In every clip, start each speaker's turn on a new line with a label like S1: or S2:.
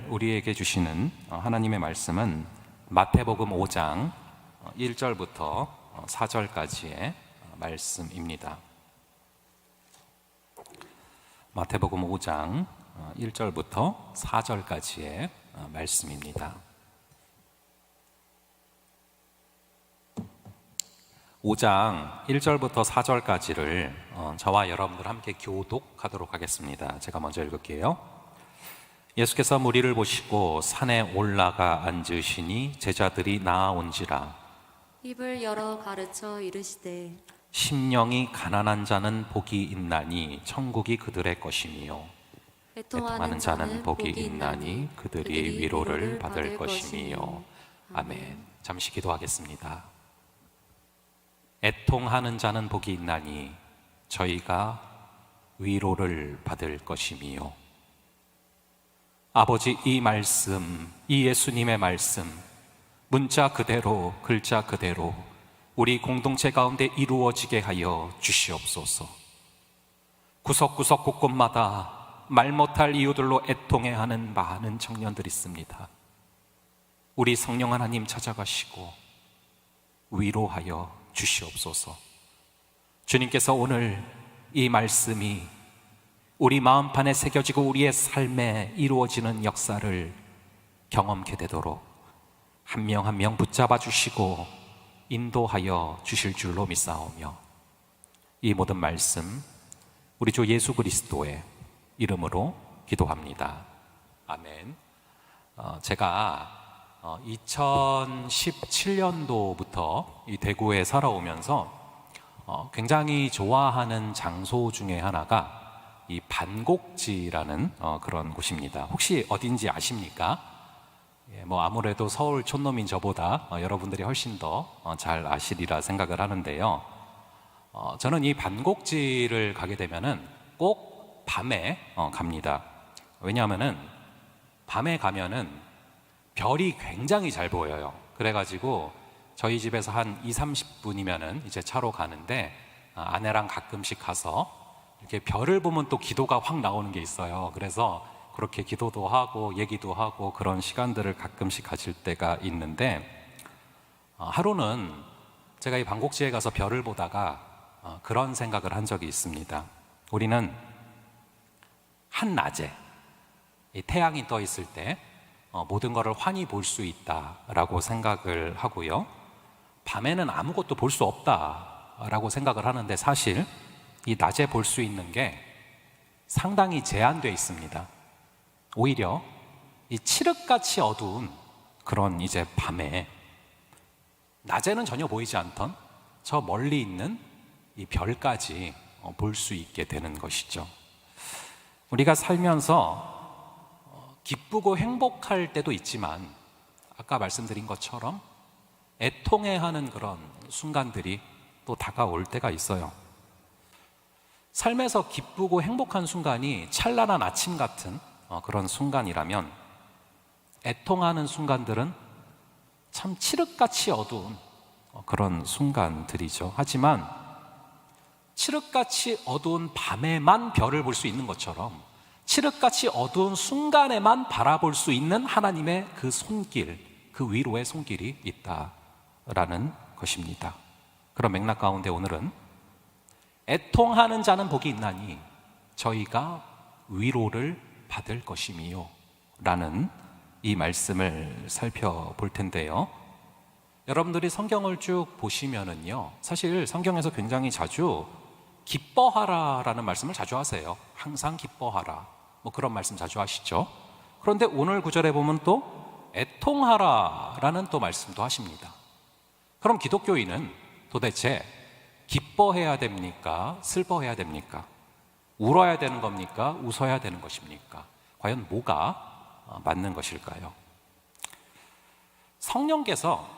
S1: 우리에게 주시는 하나님의 말씀은 마태복음 5장 1절부터 4절까지의 말씀입니다. 마태복음 5장 1절부터 4절까지의 말씀입니다. 5장 1절부터 4절까지를 저와 여러분들 함께 교독하도록 하겠습니다. 제가 먼저 읽을게요. 예수께서 무리를 보시고 산에 올라가 앉으시니 제자들이 나아온지라.
S2: 입을 열어 가르쳐 이르시되
S1: 심령이 가난한 자는 복이 있나니 천국이 그들의 것이니요 애통하는 자는 복이 있나니 그들이 위로를 받을 것이니요. 아멘. 잠시 기도하겠습니다. 애통하는 자는 복이 있나니 저희가 위로를 받을 것이니요. 아버지, 이 말씀, 이 예수님의 말씀 문자 그대로, 글자 그대로 우리 공동체 가운데 이루어지게 하여 주시옵소서. 구석구석 곳곳마다 말 못할 이유들로 애통해하는 많은 청년들이 있습니다. 우리 성령 하나님 찾아가시고 위로하여 주시옵소서. 주님께서 오늘 이 말씀이 우리 마음판에 새겨지고 우리의 삶에 이루어지는 역사를 경험케 되도록 한 명 한 명 붙잡아 주시고 인도하여 주실 줄로 믿사오며 이 모든 말씀 우리 주 예수 그리스도의 이름으로 기도합니다. 아멘. 제가 2017년도부터 이 대구에 살아오면서 굉장히 좋아하는 장소 중에 하나가 이 반곡지라는 그런 곳입니다. 혹시 어딘지 아십니까? 아무래도 서울 촌놈인 저보다 여러분들이 훨씬 더 잘 아시리라 생각을 하는데요. 저는 이 반곡지를 가게 되면은 꼭 밤에 갑니다. 왜냐하면은 밤에 가면은 별이 굉장히 잘 보여요. 그래가지고 저희 집에서 한 20-30분이면은 이제 차로 가는데 아내랑 가끔씩 가서 이렇게 별을 보면 또 기도가 확 나오는 게 있어요. 그래서 그렇게 기도도 하고 얘기도 하고 그런 시간들을 가끔씩 가질 때가 있는데 하루는 제가 이 반곡지에 가서 별을 보다가 그런 생각을 한 적이 있습니다. 우리는 한낮에 이 태양이 떠 있을 때 모든 것을 환히 볼 수 있다라고 생각을 하고요. 밤에는 아무것도 볼 수 없다라고 생각을 하는데 사실 이 낮에 볼 수 있는 게 상당히 제한되어 있습니다. 오히려 이 칠흑같이 어두운 그런 이제 밤에 낮에는 전혀 보이지 않던 저 멀리 있는 이 별까지 볼 수 있게 되는 것이죠. 우리가 살면서 기쁘고 행복할 때도 있지만 아까 말씀드린 것처럼 애통해하는 그런 순간들이 또 다가올 때가 있어요. 삶에서 기쁘고 행복한 순간이 찬란한 아침 같은 그런 순간이라면 애통하는 순간들은 참 칠흑같이 어두운 그런 순간들이죠. 하지만 칠흑같이 어두운 밤에만 별을 볼 수 있는 것처럼 칠흑같이 어두운 순간에만 바라볼 수 있는 하나님의 그 손길, 그 위로의 손길이 있다라는 것입니다. 그런 맥락 가운데 오늘은 애통하는 자는 복이 있나니 저희가 위로를 받을 것이미요 라는 이 말씀을 살펴볼 텐데요. 여러분들이 성경을 쭉 보시면은요, 사실 성경에서 굉장히 자주 기뻐하라 라는 말씀을 자주 하세요. 항상 기뻐하라, 그런 말씀 자주 하시죠. 그런데 오늘 구절에 보면 또 애통하라 라는 또 말씀도 하십니다. 그럼 기독교인은 도대체 기뻐해야 됩니까? 슬퍼해야 됩니까? 울어야 되는 겁니까? 웃어야 되는 것입니까? 과연 뭐가 맞는 것일까요? 성령께서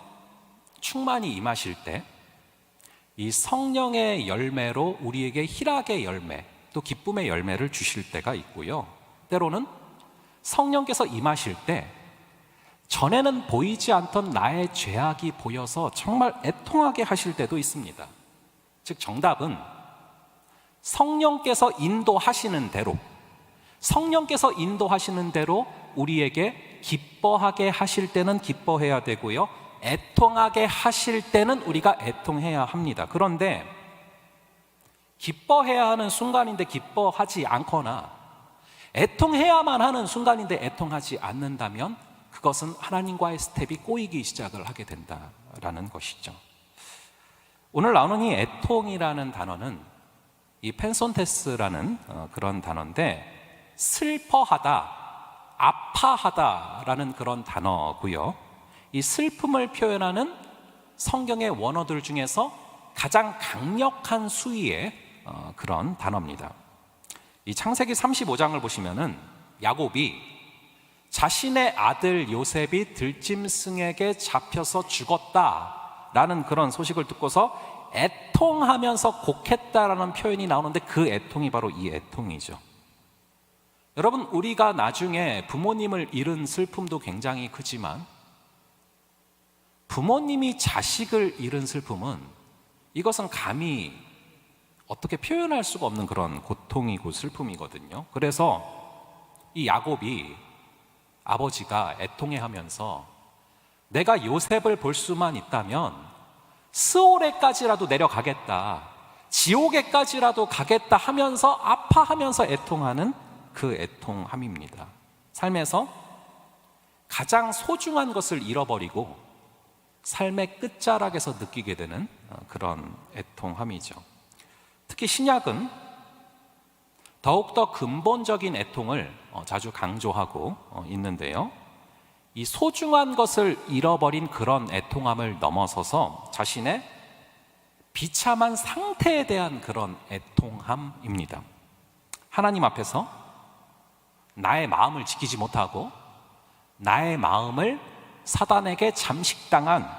S1: 충만히 임하실 때 이 성령의 열매로 우리에게 희락의 열매, 또 기쁨의 열매를 주실 때가 있고요. 때로는 성령께서 임하실 때 전에는 보이지 않던 나의 죄악이 보여서 정말 애통하게 하실 때도 있습니다. 즉 정답은 성령께서 인도하시는 대로 우리에게 기뻐하게 하실 때는 기뻐해야 되고요, 애통하게 하실 때는 우리가 애통해야 합니다. 그런데 기뻐해야 하는 순간인데 기뻐하지 않거나 애통해야만 하는 순간인데 애통하지 않는다면 그것은 하나님과의 스텝이 꼬이기 시작을 하게 된다라는 것이죠. 오늘 나오는 이 애통이라는 단어는 이 펜손테스라는 그런 단어인데, 슬퍼하다, 아파하다라는 그런 단어고요. 이 슬픔을 표현하는 성경의 원어들 중에서 가장 강력한 수위의 그런 단어입니다. 이 창세기 35장을 보시면은 야곱이 자신의 아들 요셉이 들짐승에게 잡혀서 죽었다라는 그런 소식을 듣고서 애통하면서 곡했다라는 표현이 나오는데, 그 애통이 바로 이 애통이죠. 여러분, 우리가 나중에 부모님을 잃은 슬픔도 굉장히 크지만 부모님이 자식을 잃은 슬픔은, 이것은 감히 어떻게 표현할 수가 없는 그런 고통이고 슬픔이거든요. 그래서 이 야곱이, 아버지가 애통해하면서 내가 요셉을 볼 수만 있다면 스올에까지라도 내려가겠다, 지옥에까지라도 가겠다 하면서 아파하면서 애통하는 그 애통함입니다. 삶에서 가장 소중한 것을 잃어버리고 삶의 끝자락에서 느끼게 되는 그런 애통함이죠. 특히 신약은 더욱더 근본적인 애통을 자주 강조하고 있는데요, 이 소중한 것을 잃어버린 그런 애통함을 넘어서서 자신의 비참한 상태에 대한 그런 애통함입니다. 하나님 앞에서 나의 마음을 지키지 못하고 나의 마음을 사단에게 잠식당한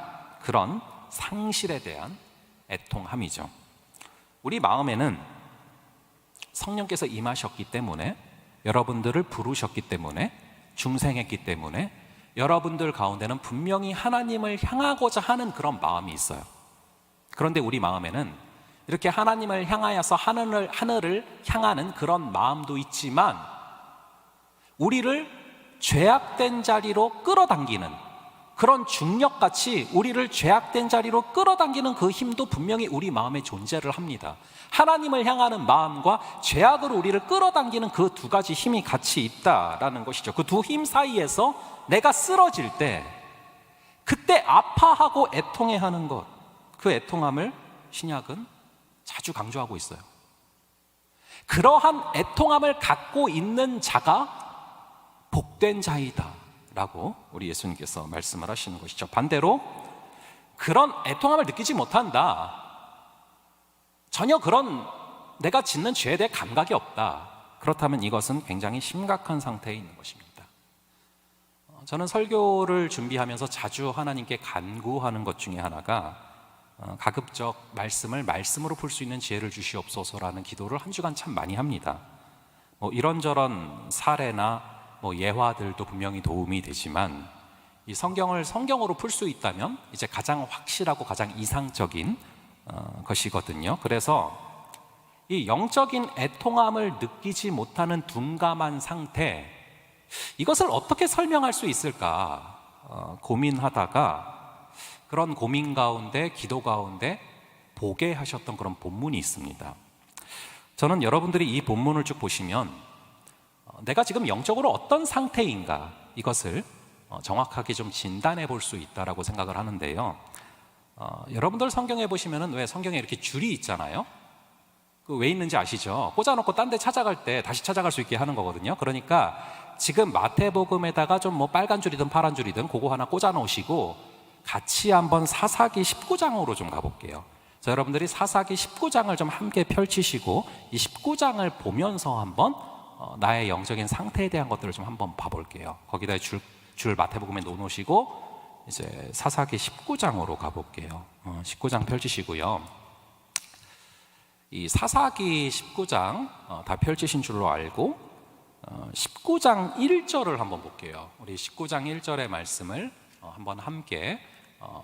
S1: 그런 상실에 대한 애통함이죠. 우리 마음에는 성령께서 임하셨기 때문에, 여러분들을 부르셨기 때문에, 중생했기 때문에 여러분들 가운데는 분명히 하나님을 향하고자 하는 그런 마음이 있어요. 그런데 우리 마음에는 이렇게 하나님을 향하여서 하늘을 향하는 그런 마음도 있지만, 우리를 죄악된 자리로 끌어당기는, 그런 중력같이 우리를 죄악된 자리로 끌어당기는 그 힘도 분명히 우리 마음에 존재를 합니다. 하나님을 향하는 마음과 죄악으로 우리를 끌어당기는 그 두 가지 힘이 같이 있다라는 것이죠. 그 두 힘 사이에서 내가 쓰러질 때, 그때 아파하고 애통해하는 것, 그 애통함을 신약은 자주 강조하고 있어요. 그러한 애통함을 갖고 있는 자가 복된 자이다 라고 우리 예수님께서 말씀을 하시는 것이죠. 반대로 그런 애통함을 느끼지 못한다, 전혀 그런 내가 짓는 죄에 대해 감각이 없다, 그렇다면 이것은 굉장히 심각한 상태에 있는 것입니다. 저는 설교를 준비하면서 자주 하나님께 간구하는 것 중에 하나가 가급적 말씀으로 풀 수 있는 지혜를 주시옵소서라는 기도를 한 주간 참 많이 합니다. 이런저런 사례나 예화들도 분명히 도움이 되지만, 이 성경을 성경으로 풀 수 있다면 이제 가장 확실하고 가장 이상적인 것이거든요. 그래서 이 영적인 애통함을 느끼지 못하는 둔감한 상태, 이것을 어떻게 설명할 수 있을까 고민하다가, 그런 고민 가운데, 기도 가운데 보게 하셨던 그런 본문이 있습니다. 저는 여러분들이 이 본문을 쭉 보시면 내가 지금 영적으로 어떤 상태인가, 이것을 정확하게 좀 진단해 볼 수 있다라고 생각을 하는데요, 여러분들 성경에 보시면은 왜 성경에 이렇게 줄이 있잖아요. 그 왜 있는지 아시죠? 꽂아놓고 딴 데 찾아갈 때 다시 찾아갈 수 있게 하는 거거든요. 그러니까 지금 마태복음에다가 좀 빨간 줄이든 파란 줄이든 그거 하나 꽂아 놓으시고 같이 한번 사사기 19장으로 좀 가볼게요. 자, 여러분들이 사사기 19장을 좀 함께 펼치시고 이 19장을 보면서 한번 나의 영적인 상태에 대한 것들을 좀 한번 봐볼게요. 거기다 줄 마태복음에 놓으시고 이제 사사기 19장으로 가볼게요. 19장 펼치시고요. 이 사사기 19장 다 펼치신 줄로 알고 19장 1절을 한번 볼게요. 우리 19장 1절의 말씀을 한번 함께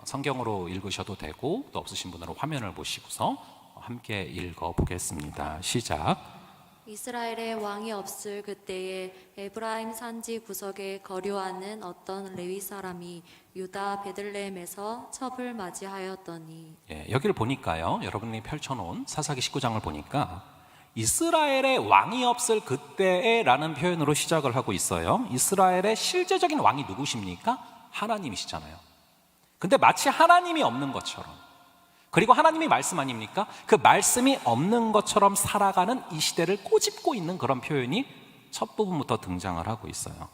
S1: 성경으로 읽으셔도 되고, 또 없으신 분들은 화면을 보시고서 함께 읽어 보겠습니다. 시작.
S2: 이스라엘에 왕이 없을 그때에 에브라임 산지 구석에 거류하는 어떤 레위 사람이 유다 베들레헴에서 첩을 맞이하였더니.
S1: 예, 여기를 보니까요, 여러분이 펼쳐놓은 사사기 19장을 보니까 이스라엘에 왕이 없을 그때에 라는 표현으로 시작을 하고 있어요. 이스라엘의 실제적인 왕이 누구십니까? 하나님이시잖아요. 근데 마치 하나님이 없는 것처럼, 그리고 하나님이 말씀 아닙니까? 그 말씀이 없는 것처럼 살아가는 이 시대를 꼬집고 있는 그런 표현이 첫 부분부터 등장을 하고 있어요.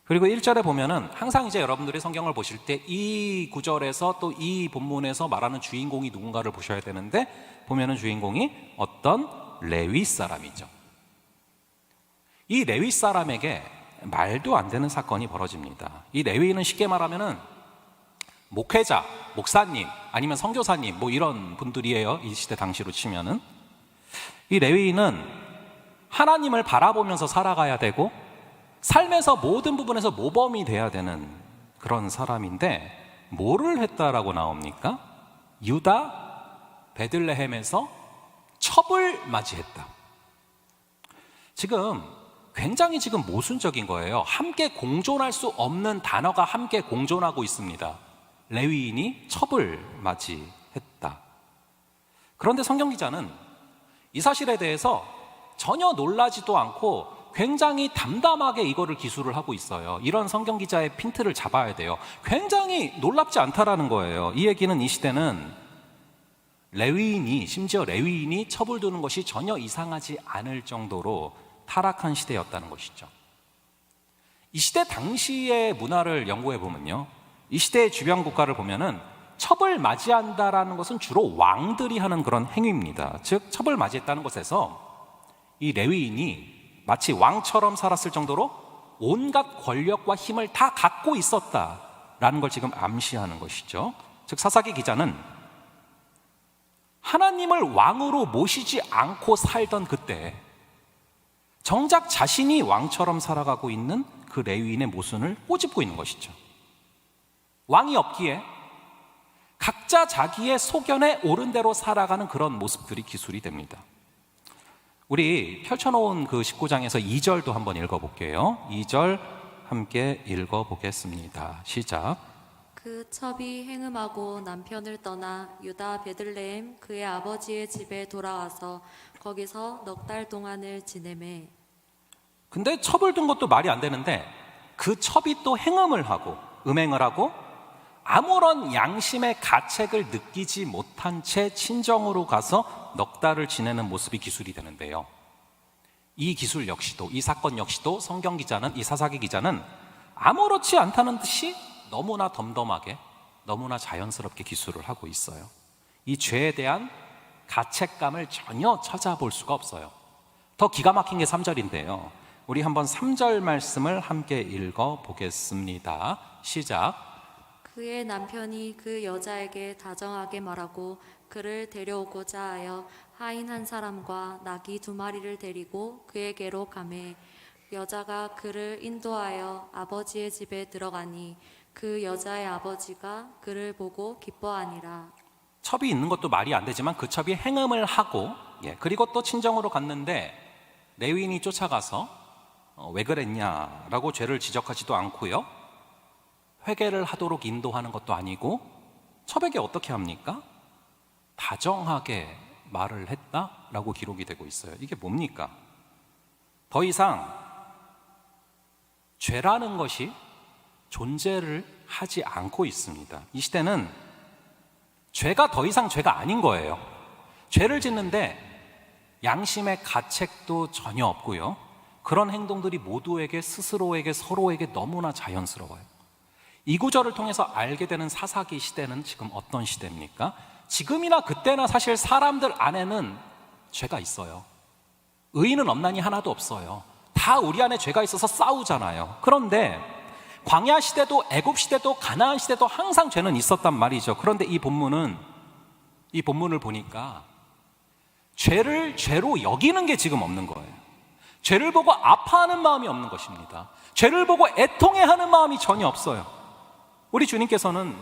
S1: 그리고 1절에 보면은 항상 이제 여러분들이 성경을 보실 때 이 구절에서 또 이 본문에서 말하는 주인공이 누군가를 보셔야 되는데, 보면은 주인공이 어떤 레위 사람이죠. 이 레위 사람에게 말도 안 되는 사건이 벌어집니다. 이 레위는 쉽게 말하면은 목회자, 목사님, 아니면 선교사님 뭐 이런 분들이에요. 이 시대 당시로 치면은. 이 레위인은 하나님을 바라보면서 살아가야 되고 삶에서 모든 부분에서 모범이 돼야 되는 그런 사람인데, 뭐를 했다라고 나옵니까? 유다 베들레헴에서 첩을 맞이했다. 지금 굉장히 모순적인 거예요. 함께 공존할 수 없는 단어가 함께 공존하고 있습니다. 레위인이 첩을 맞이했다. 그런데 성경 기자는 이 사실에 대해서 전혀 놀라지도 않고 굉장히 담담하게 이거를 기술을 하고 있어요. 이런 성경 기자의 핀트를 잡아야 돼요. 굉장히 놀랍지 않다라는 거예요. 이 얘기는 이 시대는 레위인이, 심지어 레위인이 첩을 두는 것이 전혀 이상하지 않을 정도로 타락한 시대였다는 것이죠. 이 시대 당시의 문화를 연구해 보면요, 이 시대의 주변 국가를 보면은 첩을 맞이한다라는 것은 주로 왕들이 하는 그런 행위입니다. 즉 첩을 맞이했다는 것에서 이 레위인이 마치 왕처럼 살았을 정도로 온갖 권력과 힘을 다 갖고 있었다라는 걸 지금 암시하는 것이죠. 즉 사사기 기자는 하나님을 왕으로 모시지 않고 살던 그때 정작 자신이 왕처럼 살아가고 있는 그 레위인의 모순을 꼬집고 있는 것이죠. 왕이 없기에 각자 자기의 소견에 옳은 대로 살아가는 그런 모습들이 기술이 됩니다. 우리 펼쳐놓은 그 19장에서 2절도 한번 읽어볼게요. 2절 함께 읽어보겠습니다. 시작.
S2: 그 첩이 행음하고 남편을 떠나 유다 베들레헴 그의 아버지의 집에 돌아와서 거기서 넉 달 동안을 지내매.
S1: 근데 첩을 둔 것도 말이 안 되는데 그 첩이 또 행음을 하고 음행을 하고 아무런 양심의 가책을 느끼지 못한 채 친정으로 가서 넉 달을 지내는 모습이 기술이 되는데요. 이 기술 역시도, 이 사건 역시도 성경 기자는, 이 사사기 기자는 아무렇지 않다는 듯이 너무나 덤덤하게, 너무나 자연스럽게 기술을 하고 있어요. 이 죄에 대한 가책감을 전혀 찾아볼 수가 없어요. 더 기가 막힌 게 3절인데요. 우리 한번 3절 말씀을 함께 읽어보겠습니다. 시작.
S2: 그의 남편이 그 여자에게 다정하게 말하고 그를 데려오고자 하여 하인 한 사람과 나귀 2마리를 데리고 그에게로 가매. 여자가 그를 인도하여 아버지의 집에 들어가니 그 여자의 아버지가 그를 보고 기뻐하니라.
S1: 첩이 있는 것도 말이 안 되지만 그 첩이 행음을 하고, 그리고 또 친정으로 갔는데 레위인이 쫓아가서 왜 그랬냐라고 죄를 지적하지도 않고요, 회개를 하도록 인도하는 것도 아니고 첩에게 어떻게 합니까? 다정하게 말을 했다라고 기록이 되고 있어요. 이게 뭡니까? 더 이상 죄라는 것이 존재를 하지 않고 있습니다. 이 시대는 죄가 더 이상 죄가 아닌 거예요. 죄를 짓는데 양심의 가책도 전혀 없고요, 그런 행동들이 모두에게, 스스로에게, 서로에게 너무나 자연스러워요. 이 구절을 통해서 알게 되는 사사기 시대는 지금 어떤 시대입니까? 지금이나 그때나 사실 사람들 안에는 죄가 있어요. 의인은 없나니 하나도 없어요. 다 우리 안에 죄가 있어서 싸우잖아요. 그런데 광야 시대도 애굽 시대도 가나안 시대도 항상 죄는 있었단 말이죠. 그런데 이 본문을 보니까 죄를 죄로 여기는 게 지금 없는 거예요. 죄를 보고 아파하는 마음이 없는 것입니다. 죄를 보고 애통해하는 마음이 전혀 없어요. 우리 주님께서는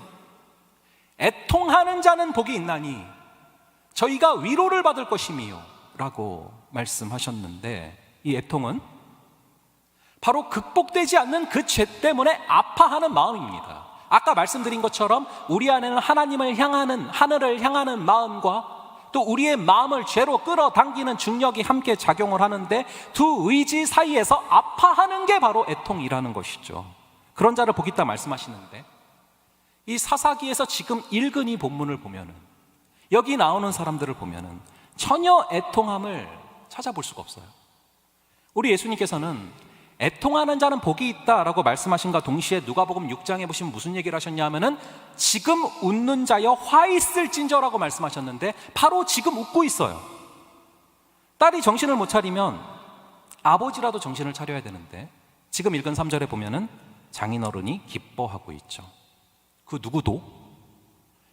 S1: 애통하는 자는 복이 있나니 저희가 위로를 받을 것이미요 라고 말씀하셨는데, 이 애통은 바로 극복되지 않는 그 죄 때문에 아파하는 마음입니다. 아까 말씀드린 것처럼 우리 안에는 하나님을 향하는, 하늘을 향하는 마음과 또 우리의 마음을 죄로 끌어당기는 중력이 함께 작용을 하는데, 두 의지 사이에서 아파하는 게 바로 애통이라는 것이죠. 그런 자를 보겠다 말씀하시는데, 이 사사기에서 지금 읽은 이 본문을 보면은, 여기 나오는 사람들을 보면은 전혀 애통함을 찾아볼 수가 없어요. 우리 예수님께서는 애통하는 자는 복이 있다라고 말씀하신과 동시에 누가복음 6장에 보시면 무슨 얘기를 하셨냐 하면은, 지금 웃는 자여 화 있을진저라고 말씀하셨는데, 바로 지금 웃고 있어요. 딸이 정신을 못 차리면 아버지라도 정신을 차려야 되는데, 지금 읽은 3절에 보면은 장인어른이 기뻐하고 있죠. 그 누구도,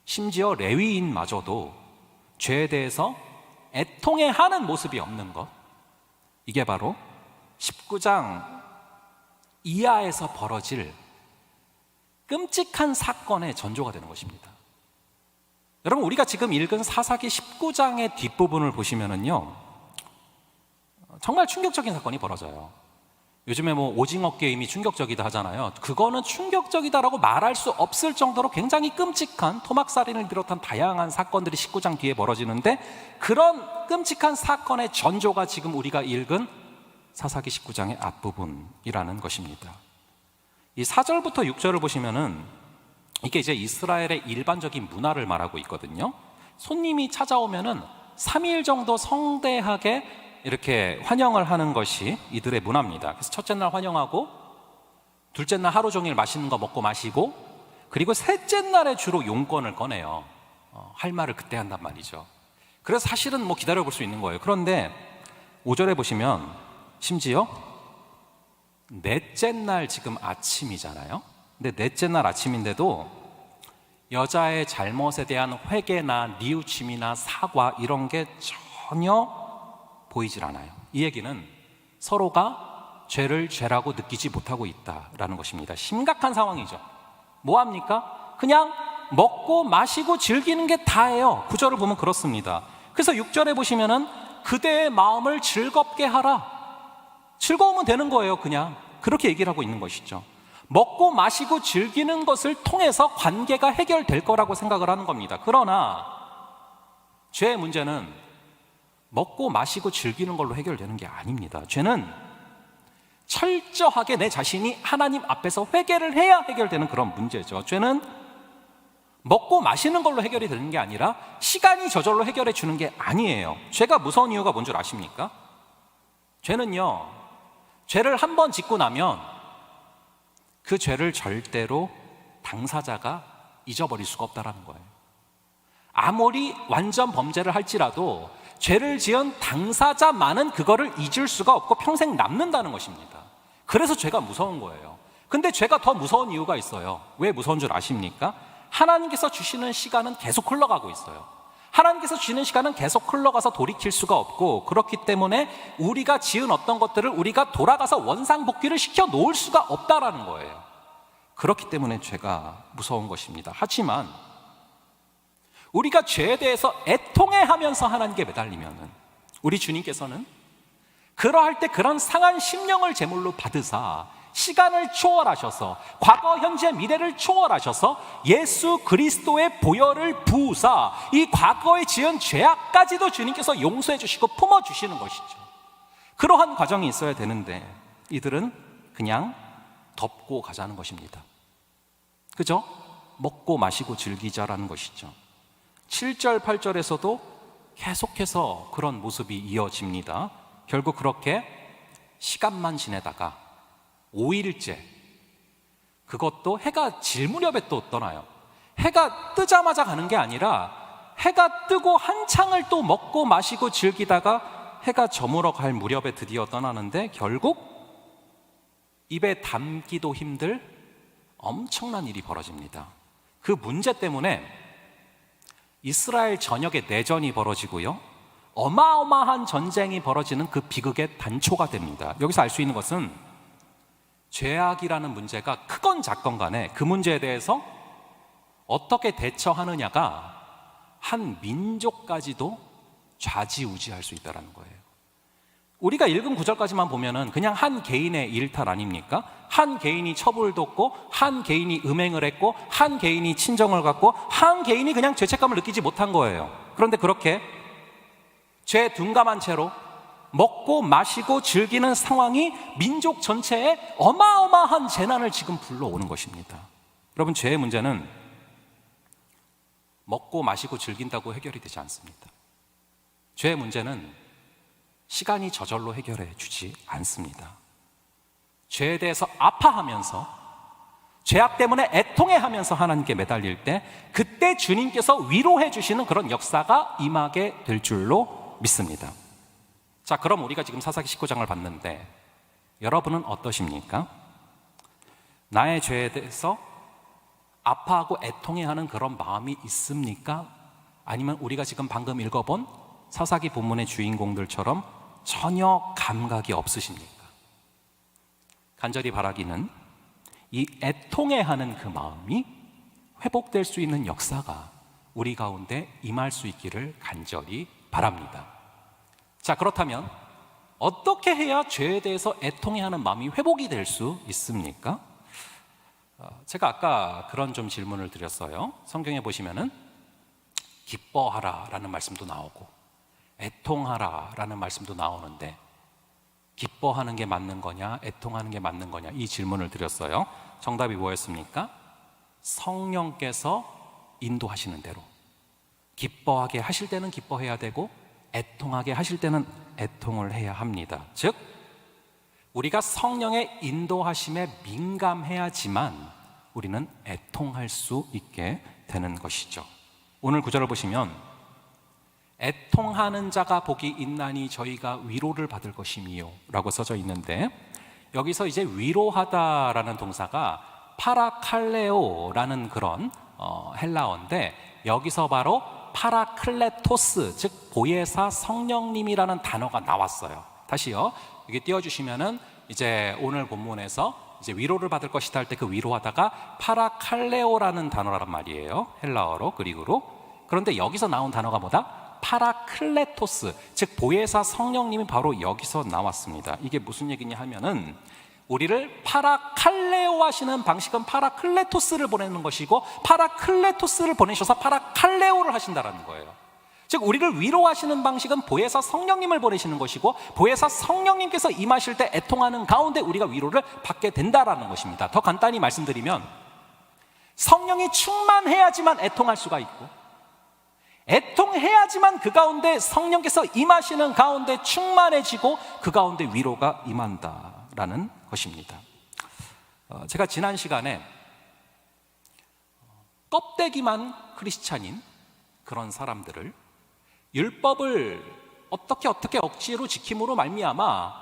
S1: 심지어 레위인마저도 죄에 대해서 애통해하는 모습이 없는 것, 이게 바로 19장 이하에서 벌어질 끔찍한 사건의 전조가 되는 것입니다. 여러분, 우리가 지금 읽은 사사기 19장의 뒷부분을 보시면은요, 정말 충격적인 사건이 벌어져요. 요즘에 뭐 오징어 게임이 충격적이다 하잖아요. 그거는 충격적이다라고 말할 수 없을 정도로 굉장히 끔찍한 토막살인을 비롯한 다양한 사건들이 19장 뒤에 벌어지는데, 그런 끔찍한 사건의 전조가 지금 우리가 읽은 사사기 19장의 앞부분이라는 것입니다. 이 4절부터 6절을 보시면은 이게 이제 이스라엘의 일반적인 문화를 말하고 있거든요. 손님이 찾아오면은 3일 정도 성대하게 이렇게 환영을 하는 것이 이들의 문화입니다. 그래서 첫째 날 환영하고, 둘째 날 하루 종일 맛있는 거 먹고 마시고, 그리고 셋째 날에 주로 용건을 꺼내요. 할 말을 그때 한단 말이죠. 그래서 사실은 뭐 기다려볼 수 있는 거예요. 그런데 5절에 보시면 심지어 넷째 날 지금 아침이잖아요. 근데 넷째 날 아침인데도 여자의 잘못에 대한 회개나 뉘우침이나 사과 이런 게 전혀 보이질 않아요. 이 얘기는 서로가 죄를 죄라고 느끼지 못하고 있다라는 것입니다. 심각한 상황이죠. 뭐합니까? 그냥 먹고 마시고 즐기는 게 다예요. 9절을 보면 그렇습니다. 그래서 6절에 보시면은 그대의 마음을 즐겁게 하라. 즐거우면 되는 거예요. 그냥 그렇게 얘기를 하고 있는 것이죠. 먹고 마시고 즐기는 것을 통해서 관계가 해결될 거라고 생각을 하는 겁니다. 그러나 죄의 문제는 먹고 마시고 즐기는 걸로 해결되는 게 아닙니다. 죄는 철저하게 내 자신이 하나님 앞에서 회개를 해야 해결되는 그런 문제죠. 죄는 먹고 마시는 걸로 해결이 되는 게 아니라 시간이 저절로 해결해 주는 게 아니에요. 죄가 무서운 이유가 뭔 줄 아십니까? 죄는요, 죄를 한 번 짓고 나면 그 죄를 절대로 당사자가 잊어버릴 수가 없다는 거예요. 아무리 완전 범죄를 할지라도 죄를 지은 당사자만은 그거를 잊을 수가 없고 평생 남는다는 것입니다. 그래서 죄가 무서운 거예요. 근데 죄가 더 무서운 이유가 있어요. 왜 무서운 줄 아십니까? 하나님께서 주시는 시간은 계속 흘러가고 있어요. 하나님께서 주시는 시간은 계속 흘러가서 돌이킬 수가 없고, 그렇기 때문에 우리가 지은 어떤 것들을 우리가 돌아가서 원상복귀를 시켜 놓을 수가 없다라는 거예요. 그렇기 때문에 죄가 무서운 것입니다. 하지만 우리가 죄에 대해서 애통해하면서 하나님께 매달리면은, 우리 주님께서는 그러할 때 그런 상한 심령을 제물로 받으사 시간을 초월하셔서 과거, 현재, 미래를 초월하셔서 예수 그리스도의 보혈을 부으사 이 과거에 지은 죄악까지도 주님께서 용서해 주시고 품어 주시는 것이죠. 그러한 과정이 있어야 되는데 이들은 그냥 덮고 가자는 것입니다. 그죠? 먹고 마시고 즐기자라는 것이죠. 7절, 8절에서도 계속해서 그런 모습이 이어집니다. 결국 그렇게 시간만 지내다가 5일째, 그것도 해가 질 무렵에 또 떠나요. 해가 뜨자마자 가는 게 아니라 해가 뜨고 한창을 또 먹고 마시고 즐기다가 해가 저물어 갈 무렵에 드디어 떠나는데, 결국 입에 담기도 힘들 엄청난 일이 벌어집니다. 그 문제 때문에 이스라엘 전역에 내전이 벌어지고요, 어마어마한 전쟁이 벌어지는 그 비극의 단초가 됩니다. 여기서 알 수 있는 것은 죄악이라는 문제가 크건 작건 간에 그 문제에 대해서 어떻게 대처하느냐가 한 민족까지도 좌지우지할 수 있다는 거예요. 우리가 읽은 구절까지만 보면은 그냥 한 개인의 일탈 아닙니까? 한 개인이 처벌뒀고, 한 개인이 음행을 했고, 한 개인이 친정을 갖고, 한 개인이 그냥 죄책감을 느끼지 못한 거예요. 그런데 그렇게 죄 둔감한 채로 먹고 마시고 즐기는 상황이 민족 전체에 어마어마한 재난을 지금 불러오는 것입니다. 여러분, 죄의 문제는 먹고 마시고 즐긴다고 해결이 되지 않습니다. 죄의 문제는 시간이 저절로 해결해 주지 않습니다. 죄에 대해서 아파하면서, 죄악 때문에 애통해하면서 하나님께 매달릴 때, 그때 주님께서 위로해 주시는 그런 역사가 임하게 될 줄로 믿습니다. 자, 그럼 우리가 지금 사사기 19장을 봤는데 여러분은 어떠십니까? 나의 죄에 대해서 아파하고 애통해하는 그런 마음이 있습니까? 아니면 우리가 지금 방금 읽어본 사사기 본문의 주인공들처럼 전혀 감각이 없으십니까? 간절히 바라기는 이 애통해하는 그 마음이 회복될 수 있는 역사가 우리 가운데 임할 수 있기를 간절히 바랍니다. 자, 그렇다면 어떻게 해야 죄에 대해서 애통해하는 마음이 회복이 될 수 있습니까? 제가 아까 그런 좀 질문을 드렸어요. 성경에 보시면은 기뻐하라 라는 말씀도 나오고 애통하라 라는 말씀도 나오는데, 기뻐하는 게 맞는 거냐 애통하는 게 맞는 거냐, 이 질문을 드렸어요. 정답이 뭐였습니까? 성령께서 인도하시는 대로 기뻐하게 하실 때는 기뻐해야 되고 애통하게 하실 때는 애통을 해야 합니다. 즉, 우리가 성령의 인도하심에 민감해야지만 우리는 애통할 수 있게 되는 것이죠. 오늘 구절을 보시면 애통하는 자가 복이 있나니 저희가 위로를 받을 것이미요 라고 써져 있는데, 여기서 이제 위로하다라는 동사가 파라칼레오라는 그런 헬라어인데, 여기서 바로 파라클레토스, 즉 보혜사 성령님이라는 단어가 나왔어요. 다시요, 이게 띄워주시면은 이제 오늘 본문에서 이제 위로를 받을 것이다 할 때 그 위로하다가 파라칼레오라는 단어란 말이에요. 헬라어로, 그리그로. 그런데 여기서 나온 단어가 뭐다? 파라클레토스, 즉 보혜사 성령님이 바로 여기서 나왔습니다. 이게 무슨 얘기냐 하면은, 우리를 파라칼레오 하시는 방식은 파라클레토스를 보내는 것이고, 파라클레토스를 보내셔서 파라칼레오를 하신다라는 거예요. 즉, 우리를 위로하시는 방식은 보혜사 성령님을 보내시는 것이고, 보혜사 성령님께서 임하실 때 애통하는 가운데 우리가 위로를 받게 된다라는 것입니다. 더 간단히 말씀드리면, 성령이 충만해야지만 애통할 수가 있고, 애통해야지만 그 가운데 성령께서 임하시는 가운데 충만해지고 그 가운데 위로가 임한다라는 것입니다. 제가 지난 시간에 껍데기만 크리스찬인 그런 사람들을 율법을 어떻게 억지로 지킴으로 말미암아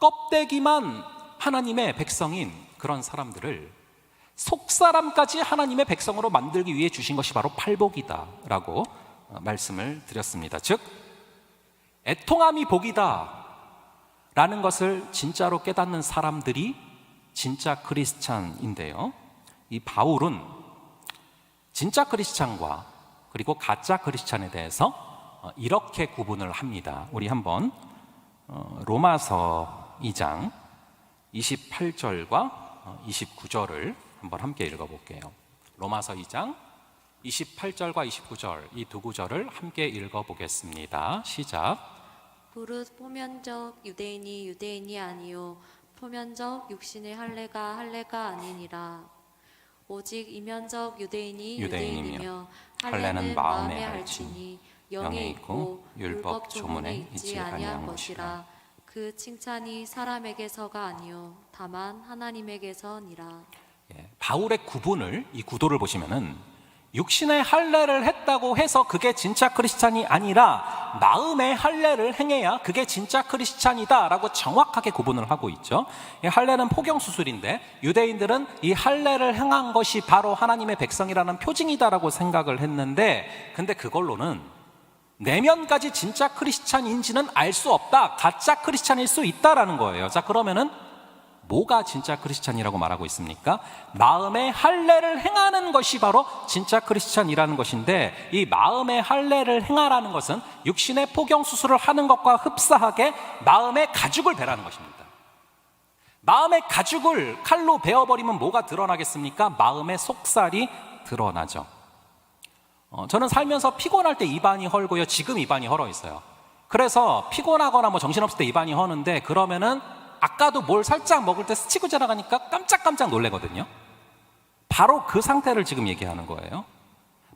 S1: 껍데기만 하나님의 백성인 그런 사람들을 속사람까지 하나님의 백성으로 만들기 위해 주신 것이 바로 팔복이다라고 말씀을 드렸습니다. 즉, 애통함이 복이다 라는 것을 진짜로 깨닫는 사람들이 진짜 크리스찬인데요, 이 바울은 진짜 크리스찬과 그리고 가짜 크리스찬에 대해서 이렇게 구분을 합니다. 우리 한번 로마서 2장 28절과 29절을 한번 함께 읽어볼게요. 로마서 2장 28절과 29절, 이 두 구절을 함께 읽어보겠습니다. 시작.
S2: 무릇 포면적 유대인이 유대인이 아니요 포면적 육신의 할례가 아니니라. 오직 이면적 유대인이 유대인이며 할례는 마음에 할지니 영에 있고 율법 조문에 있지 아니한 것이라. 그 칭찬이 사람에게서가 아니요 다만 하나님에게서니라.
S1: 바울의 구분을, 이 구도를 보시면은 육신의 할례를 했다고 해서 그게 진짜 크리스찬이 아니라 마음의 할례를 행해야 그게 진짜 크리스찬이다 라고 정확하게 구분을 하고 있죠. 이 할례는 포경수술인데 유대인들은 이 할례를 행한 것이 바로 하나님의 백성이라는 표징이다라고 생각을 했는데, 근데 그걸로는 내면까지 진짜 크리스찬인지는 알 수 없다, 가짜 크리스찬일 수 있다라는 거예요. 자, 그러면은 뭐가 진짜 크리스찬이라고 말하고 있습니까? 마음의 할례를 행하는 것이 바로 진짜 크리스찬이라는 것인데, 이 마음의 할례를 행하라는 것은 육신의 포경 수술을 하는 것과 흡사하게 마음의 가죽을 베라는 것입니다. 마음의 가죽을 칼로 베어버리면 뭐가 드러나겠습니까? 마음의 속살이 드러나죠. 저는 살면서 피곤할 때 입안이 헐고요, 지금 입안이 헐어 있어요. 그래서 피곤하거나 뭐 정신없을 때 입안이 허는데, 그러면은 아까도 뭘 살짝 먹을 때 스치고 지나가니까 깜짝깜짝 놀래거든요. 바로 그 상태를 지금 얘기하는 거예요.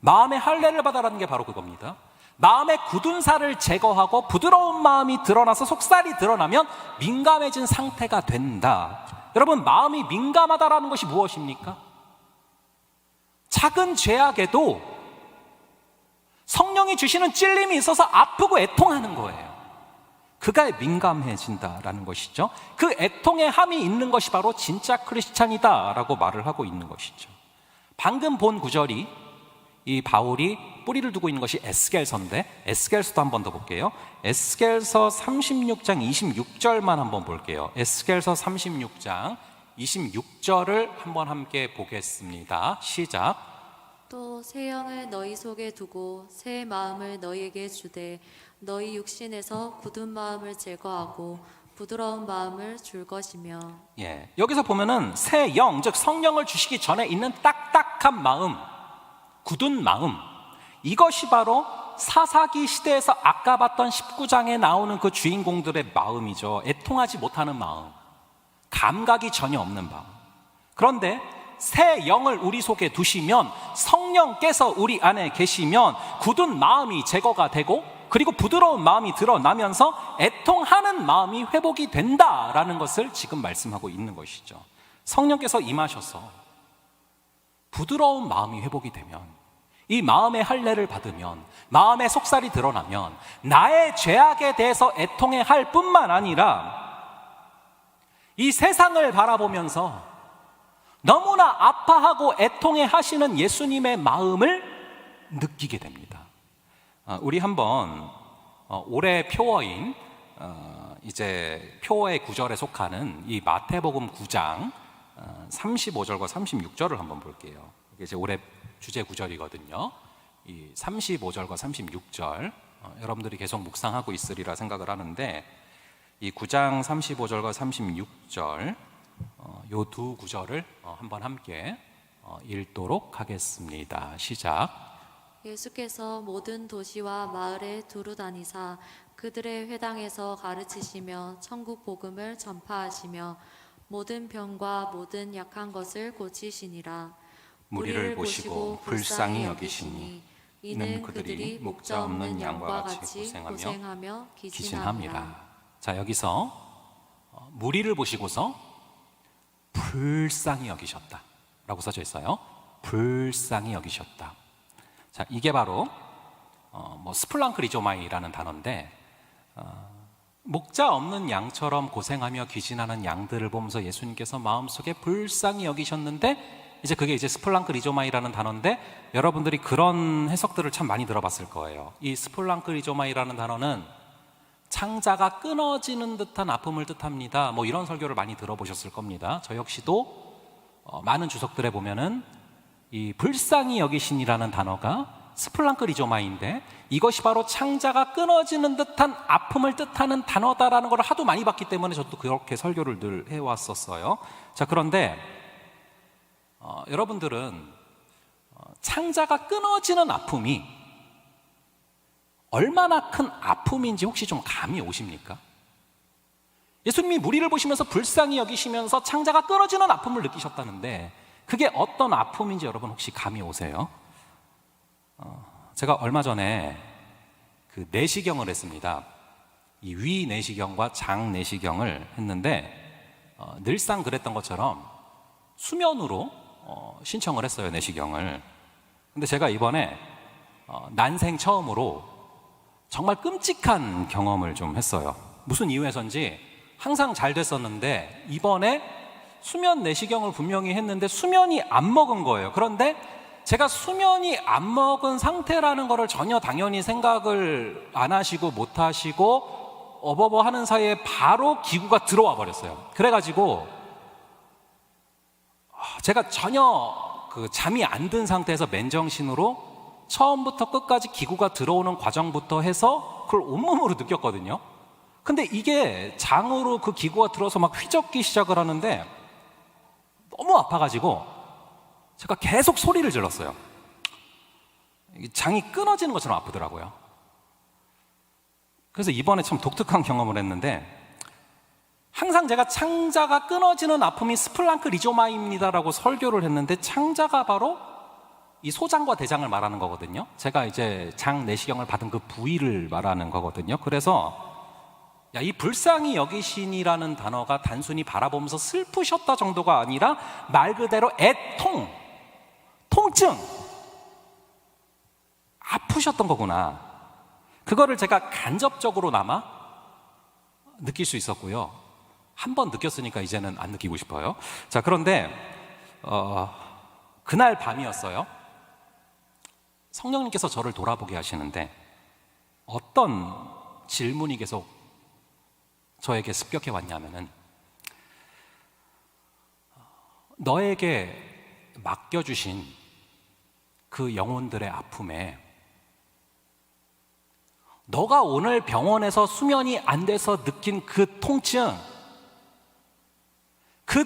S1: 마음의 할례를 받아라는 게 바로 그겁니다. 마음의 굳은 살을 제거하고 부드러운 마음이 드러나서 속살이 드러나면 민감해진 상태가 된다. 여러분, 마음이 민감하다라는 것이 무엇입니까? 작은 죄악에도 성령이 주시는 찔림이 있어서 아프고 애통하는 거예요. 그가 민감해진다라는 것이죠. 그 애통의 함이 있는 것이 바로 진짜 크리스찬이다라고 말을 하고 있는 것이죠. 방금 본 구절이, 이 바울이 뿌리를 두고 있는 것이 에스겔서인데, 에스겔서도 한 번 더 볼게요. 에스겔서 36장 26절만 한번 볼게요. 에스겔서 36장 26절을 한번 함께 보겠습니다. 시작.
S2: 또 새 영을 너희 속에 두고 새 마음을 너희에게 주되 너희 육신에서 굳은 마음을 제거하고 부드러운 마음을 줄 것이며.
S1: 여기서 보면은 새 영, 즉 성령을 주시기 전에 있는 딱딱한 마음, 굳은 마음, 이것이 바로 사사기 시대에서 아까 봤던 19장에 나오는 그 주인공들의 마음이죠. 애통하지 못하는 마음, 감각이 전혀 없는 마음. 그런데 새 영을 우리 속에 두시면, 성령께서 우리 안에 계시면 굳은 마음이 제거가 되고, 그리고 부드러운 마음이 드러나면서 애통하는 마음이 회복이 된다라는 것을 지금 말씀하고 있는 것이죠. 성령께서 임하셔서 부드러운 마음이 회복이 되면, 이 마음의 할례를 받으면, 마음의 속살이 드러나면 나의 죄악에 대해서 애통해 할 뿐만 아니라 이 세상을 바라보면서 너무나 아파하고 애통해 하시는 예수님의 마음을 느끼게 됩니다. 우리 한번 올해 표어인 이제 표어의 구절에 속하는 이 마태복음 9장 35절과 36절을 한번 볼게요. 이게 이제 올해 주제 구절이거든요. 이 35절과 36절 여러분들이 계속 묵상하고 있으리라 생각을 하는데, 이 9장 35절과 36절 요 두 구절을 한번 함께 읽도록 하겠습니다. 시작.
S2: 예수께서 모든 도시와 마을에 두루 다니사 그들의 회당에서 가르치시며 천국 복음을 전파하시며 모든 병과 모든 약한 것을 고치시니라.
S1: 무리를 보시고 불쌍히 여기시니 이는 그들이 목자 없는 양과 같이 고생하며 기진함이라. 자, 여기서 무리를 보시고서 불쌍히 여기셨다 라고 써져 있어요. 불쌍히 여기셨다. 자, 이게 바로 스플랑크리조마이라는 단어인데, 목자 없는 양처럼 고생하며 기진하는 양들을 보면서 예수님께서 마음속에 불쌍히 여기셨는데, 이제 그게 이제 스플랑크리조마이라는 단어인데, 여러분들이 그런 해석들을 참 많이 들어봤을 거예요. 이 스플랑크리조마이라는 단어는 창자가 끊어지는 듯한 아픔을 뜻합니다. 뭐 이런 설교를 많이 들어보셨을 겁니다. 저 역시도 많은 주석들에 보면은 이 불쌍히 여기신이라는 단어가 스플랑크리조마인데, 이것이 바로 창자가 끊어지는 듯한 아픔을 뜻하는 단어다라는 걸 하도 많이 봤기 때문에 저도 그렇게 설교를 늘 해왔었어요. 자, 그런데 여러분들은 창자가 끊어지는 아픔이 얼마나 큰 아픔인지 혹시 좀 감이 오십니까? 예수님이 무리를 보시면서 불쌍히 여기시면서 창자가 끊어지는 아픔을 느끼셨다는데, 그게 어떤 아픔인지 여러분 혹시 감이 오세요? 제가 얼마 전에 그 내시경을 했습니다. 이 위 내시경과 장 내시경을 했는데, 늘상 그랬던 것처럼 수면으로 신청을 했어요, 내시경을. 근데 제가 이번에 난생 처음으로 정말 끔찍한 경험을 좀 했어요. 무슨 이유에서인지 항상 잘 됐었는데 이번에 수면 내시경을 분명히 했는데 수면이 안 먹은 거예요. 그런데 제가 수면이 안 먹은 상태라는 거를 전혀 당연히 생각을 안 하시고 못 하시고 어버버 하는 사이에 바로 기구가 들어와 버렸어요. 그래가지고 제가 전혀 잠이 안 든 상태에서 맨정신으로 처음부터 끝까지 기구가 들어오는 과정부터 해서 그걸 온몸으로 느꼈거든요. 근데 이게 장으로 그 기구가 들어서 막 휘젓기 시작을 하는데 너무 아파가지고 제가 계속 소리를 질렀어요. 장이 끊어지는 것처럼 아프더라고요. 그래서 이번에 참 독특한 경험을 했는데, 항상 제가 창자가 끊어지는 아픔이 스플랑크 리조마입니다라고 설교를 했는데, 창자가 바로 이 소장과 대장을 말하는 거거든요. 제가 이제 장 내시경을 받은 그 부위를 말하는 거거든요. 그래서 이 불쌍히 여기신이라는 단어가 단순히 바라보면서 슬프셨다 정도가 아니라 말 그대로 애통, 통증, 아프셨던 거구나. 그거를 제가 간접적으로나마 느낄 수 있었고요. 한 번 느꼈으니까 이제는 안 느끼고 싶어요. 자, 그런데 그날 밤이었어요. 성령님께서 저를 돌아보게 하시는데 어떤 질문이 계속 저에게 습격해 왔냐면은, 너에게 맡겨주신 그 영혼들의 아픔에 너가 오늘 병원에서 수면이 안 돼서 느낀 그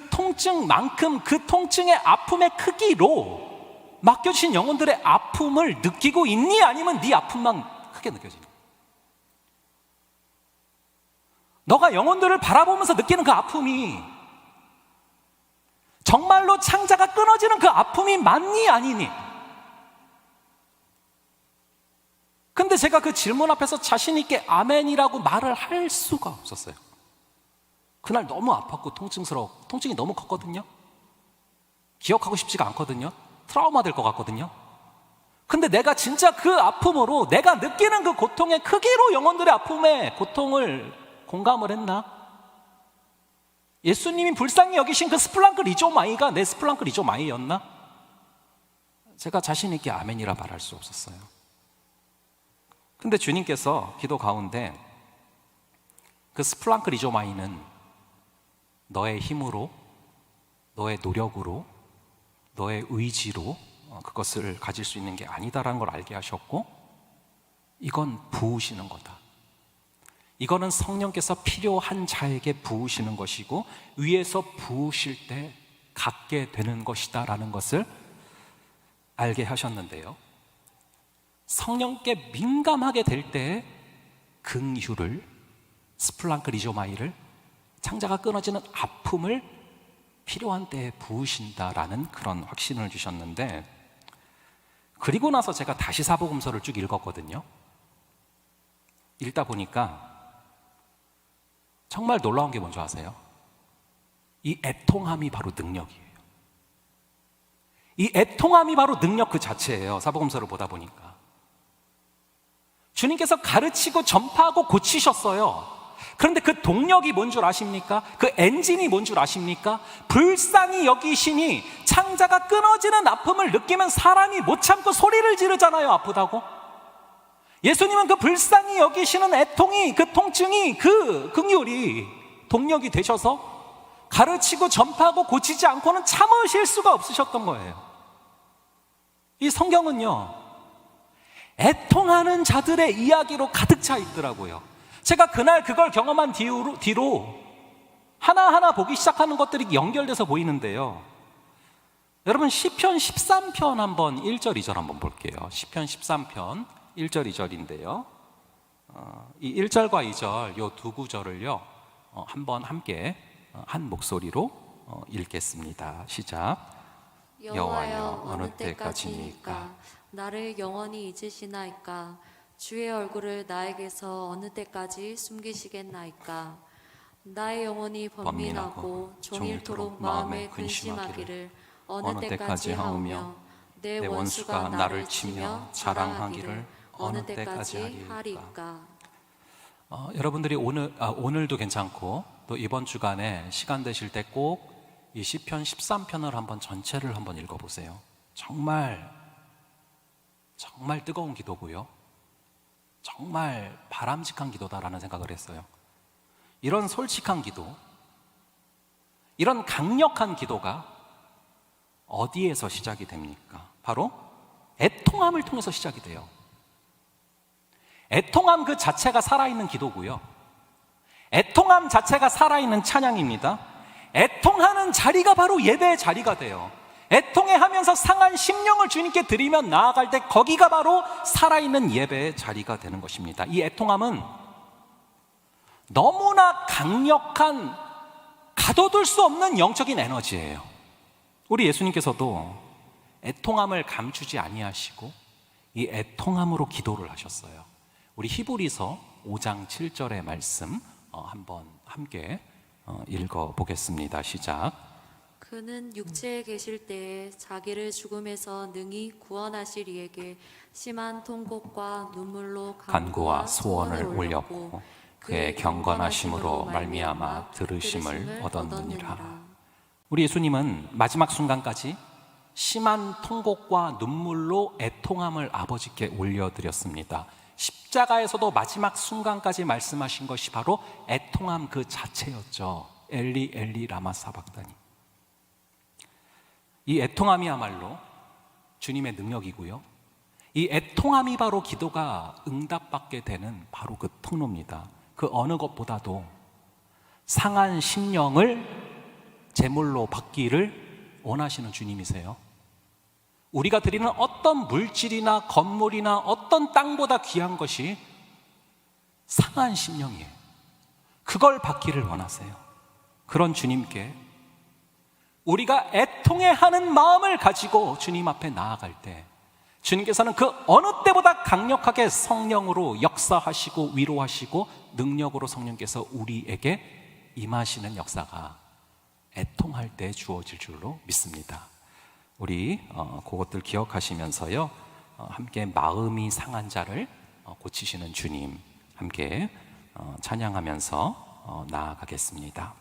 S1: 통증만큼 그 통증의 아픔의 크기로 맡겨주신 영혼들의 아픔을 느끼고 있니? 아니면 네 아픔만 크게 느껴지니? 너가 영혼들을 바라보면서 느끼는 그 아픔이 정말로 창자가 끊어지는 그 아픔이 맞니? 아니니? 근데 제가 그 질문 앞에서 자신 있게 아멘이라고 말을 할 수가 없었어요. 그날 너무 아팠고 통증이 너무 컸거든요. 기억하고 싶지가 않거든요. 트라우마 될 것 같거든요. 근데 내가 진짜 그 아픔으로, 내가 느끼는 그 고통의 크기로 영혼들의 아픔의 고통을 공감을 했나? 예수님이 불쌍히 여기신 그 스플랑크 리조마이가 내 스플랑크 리조마이였나? 제가 자신 있게 아멘이라 말할 수 없었어요. 근데 주님께서 기도 가운데 그 스플랑크 리조마이는 너의 힘으로, 너의 노력으로, 너의 의지로 그것을 가질 수 있는 게 아니다라는 걸 알게 하셨고, 이건 부으시는 거다. 이거는 성령께서 필요한 자에게 부으시는 것이고 위에서 부으실 때 갖게 되는 것이다 라는 것을 알게 하셨는데요, 성령께 민감하게 될 때에 긍휼을, 스플랑크 리조마이를, 창자가 끊어지는 아픔을 필요한 때에 부으신다라는 그런 확신을 주셨는데, 그리고 나서 제가 다시 사복음서를 쭉 읽었거든요. 읽다 보니까 정말 놀라운 게 뭔지 아세요? 이 애통함이 바로 능력이에요. 이 애통함이 바로 능력 그 자체예요. 사복음서를 보다 보니까 주님께서 가르치고 전파하고 고치셨어요. 그런데 그 동력이 뭔 줄 아십니까? 그 엔진이 뭔 줄 아십니까? 불쌍히 여기시니 창자가 끊어지는 아픔을 느끼면 사람이 못 참고 소리를 지르잖아요. 아프다고. 예수님은 그 불쌍히 여기시는 애통이, 그 통증이, 그 긍휼이 동력이 되셔서 가르치고 전파하고 고치지 않고는 참으실 수가 없으셨던 거예요. 이 성경은요, 애통하는 자들의 이야기로 가득 차 있더라고요. 제가 그날 그걸 경험한 뒤로 하나하나 보기 시작하는 것들이 연결돼서 보이는데요, 여러분 시편 13편 한번 1절 2절 한번 볼게요. 시편 13편 1절 2절인데요, 이 1절과 2절 이 두 구절을요 한번 함께 한 목소리로 읽겠습니다. 시작.
S2: 여호와여 어느 때까지니까 나를 영원히 잊으시나이까? 주의 얼굴을 나에게서 어느 때까지 숨기시겠나이까? 나의 영혼이 번민하고 종일토록 마음에 근심하기를 어느 때까지 하오며 내 원수가 나를 치며 자랑하기를 어느 때까지 하리까?
S1: 여러분들이 오늘도 괜찮고 또 이번 주간에 시간 되실 때 꼭 이 시편 13편을 한번 전체를 한번 읽어보세요. 정말 뜨거운 기도고요, 정말 바람직한 기도다라는 생각을 했어요. 이런 솔직한 기도, 이런 강력한 기도가 어디에서 시작이 됩니까? 바로 애통함을 통해서 시작이 돼요. 애통함 그 자체가 살아있는 기도고요. 애통함 자체가 살아있는 찬양입니다. 애통하는 자리가 바로 예배의 자리가 돼요. 애통해하면서 상한 심령을 주님께 드리며 나아갈 때 거기가 바로 살아있는 예배의 자리가 되는 것입니다. 이 애통함은 너무나 강력한 가둬둘 수 없는 영적인 에너지예요. 우리 예수님께서도 애통함을 감추지 아니하시고 이 애통함으로 기도를 하셨어요. 우리 히브리서 5장 7절의 말씀 한번 함께 읽어보겠습니다. 시작.
S2: 그는 육체에 계실 때에 자기를 죽음에서 능히 구원하실 이에게 심한 통곡과 눈물로
S1: 간구와 소원을 올렸고 그의 경건하심으로 말미암아 들으심을 얻었느니라. 우리 예수님은 마지막 순간까지 심한 통곡과 눈물로 애통함을 아버지께 올려드렸습니다. 십자가에서도 마지막 순간까지 말씀하신 것이 바로 애통함 그 자체였죠. 엘리 엘리 라마 사박다니. 이 애통함이야말로 주님의 능력이고요, 이 애통함이 바로 기도가 응답받게 되는 바로 그 통로입니다. 그 어느 것보다도 상한 심령을 제물로 받기를 원하시는 주님이세요. 우리가 드리는 어떤 물질이나 건물이나 어떤 땅보다 귀한 것이 상한 심령이에요. 그걸 받기를 원하세요. 그런 주님께 우리가 애통해하는 마음을 가지고 주님 앞에 나아갈 때 주님께서는 그 어느 때보다 강력하게 성령으로 역사하시고 위로하시고 능력으로 성령께서 우리에게 임하시는 역사가 애통할 때 주어질 줄로 믿습니다. 우리 그것들 기억하시면서요, 함께 마음이 상한 자를 고치시는 주님 함께 찬양하면서 나아가겠습니다.